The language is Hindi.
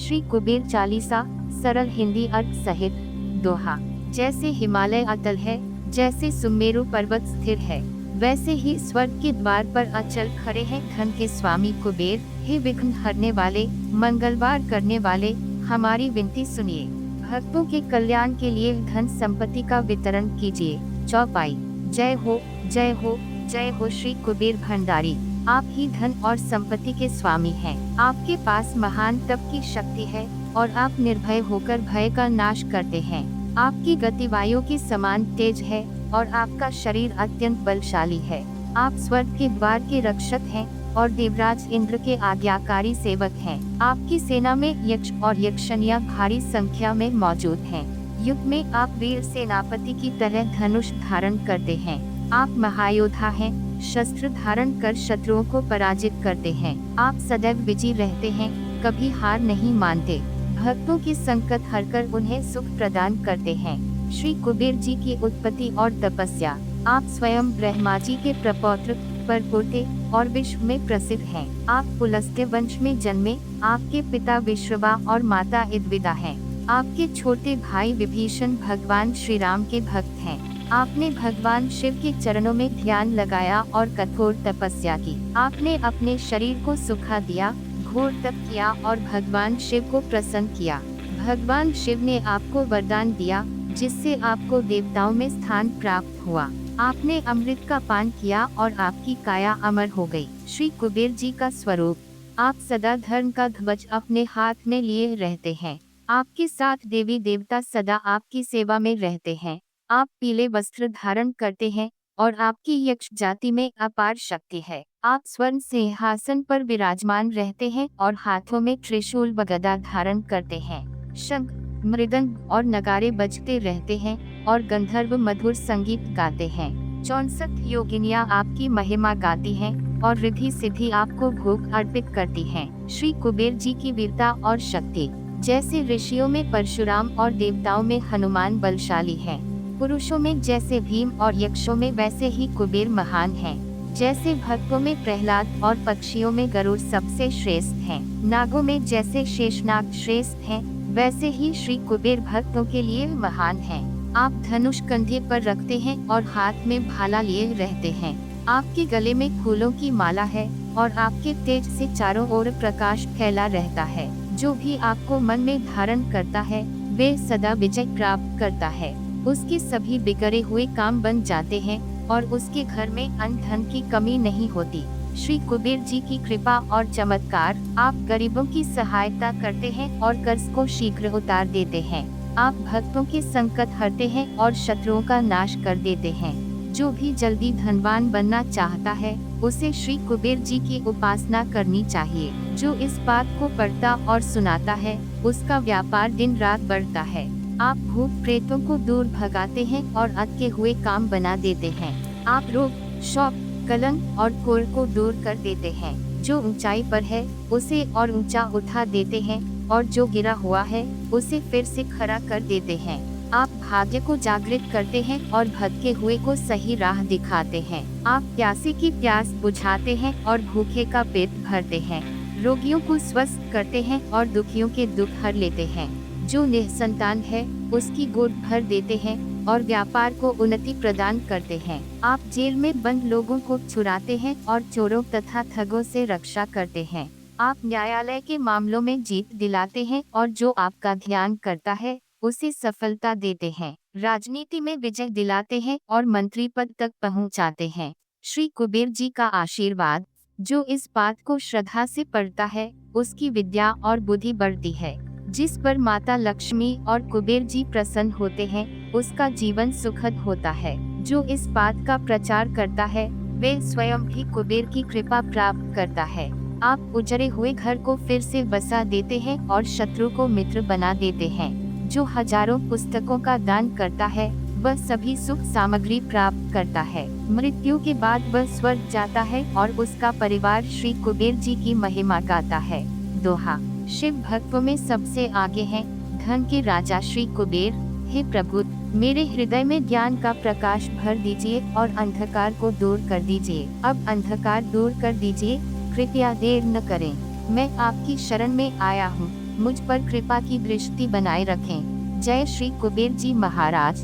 श्री कुबेर चालीसा सरल हिंदी अर्थ सहित। दोहा। जैसे हिमालय अटल है, जैसे सुमेरु पर्वत स्थिर है, वैसे ही स्वर्ग के द्वार पर अचल खड़े हैं धन के स्वामी कुबेर। हे विघ्न हरने वाले, मंगलवार करने वाले, हमारी विनती सुनिए। भक्तों के कल्याण के लिए धन संपत्ति का वितरण कीजिए। चौपाई। जय हो, जय हो, जय हो श्री कुबेर भंडारी। आप ही धन और संपत्ति के स्वामी हैं। आपके पास महान तप की शक्ति है और आप निर्भय होकर भय का नाश करते हैं। आपकी गति वायु के समान तेज है और आपका शरीर अत्यंत बलशाली है। आप स्वर्ग के द्वार के रक्षक हैं और देवराज इंद्र के आज्ञाकारी सेवक हैं। आपकी सेना में यक्ष और यक्षिनियां भारी संख्या में मौजूद हैं। युद्ध में आप वीर सेनापति की तरह धनुष धारण करते हैं। आप महायोद्धा हैं, शस्त्र धारण कर शत्रुओं को पराजित करते हैं। आप सदैव विजयी रहते हैं, कभी हार नहीं मानते। भक्तों के संकट हरकर उन्हें सुख प्रदान करते हैं। श्री कुबेर जी की उत्पत्ति और तपस्या। आप स्वयं ब्रह्मा जी के प्रपौत्र, परपोते और विश्व में प्रसिद्ध हैं। आप पुलस्त्य वंश में जन्मे। आपके पिता विश्रवा और माता इदविदा हैं। आपके छोटे भाई विभीषण भगवान श्री राम के भक्त हैं। आपने भगवान शिव के चरणों में ध्यान लगाया और कठोर तपस्या की। आपने अपने शरीर को सुखा दिया, घोर तप किया और भगवान शिव को प्रसन्न किया। भगवान शिव ने आपको वरदान दिया, जिससे आपको देवताओं में स्थान प्राप्त हुआ। आपने अमृत का पान किया और आपकी काया अमर हो गई। श्री कुबेर जी का स्वरूप। आप सदा धर्म का ध्वज अपने हाथ में लिए रहते हैं। आपके साथ देवी देवता सदा आपकी सेवा में रहते हैं। आप पीले वस्त्र धारण करते हैं और आपकी यक्ष जाति में अपार शक्ति है। आप स्वर्ण सिंहासन पर विराजमान रहते हैं और हाथों में त्रिशूल व गदा धारण करते हैं। शंख, मृदंग और नगारे बजते रहते हैं और गंधर्व मधुर संगीत गाते हैं। 64 योगिनियां आपकी महिमा गाती हैं और रिद्धि सिद्धि आपको भोग अर्पित करती हैं। श्री कुबेर जी की वीरता और शक्ति। जैसे ऋषियों में परशुराम और देवताओं में हनुमान बलशाली हैं। पुरुषों में जैसे भीम और यक्षों में वैसे ही कुबेर महान हैं। जैसे भक्तों में प्रहलाद और पक्षियों में गरुड़ सबसे श्रेष्ठ हैं। नागों में जैसे शेषनाग श्रेष्ठ हैं, वैसे ही श्री कुबेर भक्तों के लिए महान हैं। आप धनुष कंधे पर रखते हैं और हाथ में भाला लिए रहते हैं। आपके गले में फूलों की माला है और आपके तेज से चारों ओर प्रकाश फैला रहता है। जो भी आपको मन में धारण करता है, वे सदा विजय प्राप्त करता है। उसके सभी बिगड़े हुए काम बन जाते हैं और उसके घर में अन्न धन की कमी नहीं होती। श्री कुबेर जी की कृपा और चमत्कार। आप गरीबों की सहायता करते हैं और कर्ज को शीघ्र उतार देते हैं। आप भक्तों के संकट हरते हैं और शत्रुओं का नाश कर देते हैं। जो भी जल्दी धनवान बनना चाहता है, उसे श्री कुबेर जी की उपासना करनी चाहिए। जो इस बात को पढ़ता और सुनाता है, उसका व्यापार दिन रात बढ़ता है। आप भूत प्रेतों को दूर भगाते हैं और अटके हुए काम बना देते हैं। आप रोग, शौक, कलंक और कोढ़ को दूर कर देते हैं। जो ऊंचाई पर है, उसे और ऊंचा उठा देते हैं और जो गिरा हुआ है, उसे फिर से खड़ा कर देते हैं। आप भाग्य को जागृत करते हैं और भटके हुए को सही राह दिखाते हैं। आप प्यासे की प्यास बुझाते हैं और भूखे का पेट भरते हैं। रोगियों को स्वस्थ करते हैं और दुखियों के दुख हर लेते हैं। जो निसंतान है, उसकी गोद भर देते हैं और व्यापार को उन्नति प्रदान करते हैं। आप जेल में बंद लोगों को छुड़ाते हैं और चोरों तथा ठगों से रक्षा करते हैं। आप न्यायालय के मामलों में जीत दिलाते हैं और जो आपका ध्यान करता है, उसे सफलता देते हैं। राजनीति में विजय दिलाते हैं और मंत्री पद तक पहुंचाते हैं। श्री कुबेर जी का आशीर्वाद। जो इस बात को श्रद्धा से पढ़ता है, उसकी विद्या और बुद्धि बढ़ती है। जिस पर माता लक्ष्मी और कुबेर जी प्रसन्न होते हैं, उसका जीवन सुखद होता है। जो इस बात का प्रचार करता है, वे स्वयं भी कुबेर की कृपा प्राप्त करता है। आप उजड़े हुए घर को फिर से बसा देते हैं और शत्रु को मित्र बना देते हैं। जो हजारों पुस्तकों का दान करता है, वह सभी सुख सामग्री प्राप्त करता है। मृत्यु के बाद वह स्वर्ग जाता है और उसका परिवार श्री कुबेर जी की महिमा गाता है। दोहा। शिव भक्तों में सबसे आगे हैं धन के राजा श्री कुबेर। हे प्रभु, मेरे हृदय में ज्ञान का प्रकाश भर दीजिए और अंधकार को दूर कर दीजिए। अब अंधकार दूर कर दीजिए, कृपया देर न करें। मैं आपकी शरण में आया हूँ, मुझ पर कृपा की दृष्टि बनाए रखें। जय श्री कुबेर जी महाराज।